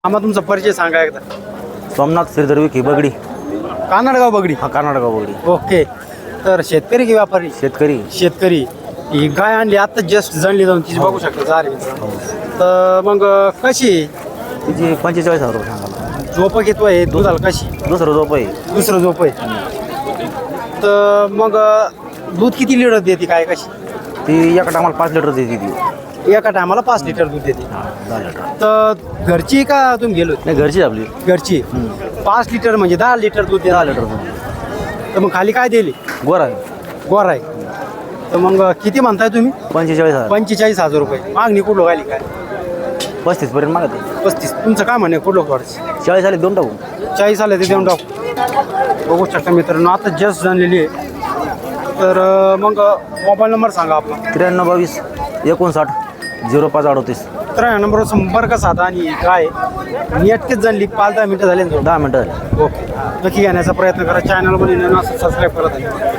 आम्हा तुमचा परिचय सांगा एकदा. सोमनाथ श्रीधर विखे बगडी. कानडगाव बगडी. हा कर्नाटक बगडी. ओके. तर शेतकरी की व्यापारी? शेतकरी. शेतकरी. ही गाय आणली आता जस्ट जणली जाऊन तिची बघू शकता चार तर मग कशी तिची 45,000 रुपये सांगायला. झोप घेतोय दुधाला कशी? दुसरं झोप आहे. दुसरं झोप आहे. तर मग दूध किती लिटर देते काय कशी? ती एका टायमाला 5 लिटर देते ती. एका टायमाला 5 लिटर दूध देते. 10 लिटर. तर घरची का तुम्ही गेलो? नाही घरची आपली. घरची. 5 लिटर म्हणजे 10 लिटर दूध देते. 10 लिटर. तर मग खाली काय दिली? गोर आहे. गोर आहे. तर मग किती म्हणताय तुम्ही? 45,000. 45,000 रुपये. मागणी कुठं व्हायली काय? 35 पर्यंत मागते. 35. तुमचं काय म्हणे कुठलं थोडं? 40 आले देऊन टाकू. 40 आले ते देऊन टाकू. बघू शकता मित्रांनो आता जस्ट झालेली आहे. तर मग मोबाईल नंबर सांगा आपला. 93 22 59 05 38. तर या नंबरवर संपर्क साधा आणि काय नेटकेच झाली 5-10 मिनिटं झाले ना. 10 मिनिटं झाली. ओके. नक्की घेण्याचा प्रयत्न करा. चॅनल मध्ये असं सबस्क्राईब करत आहे.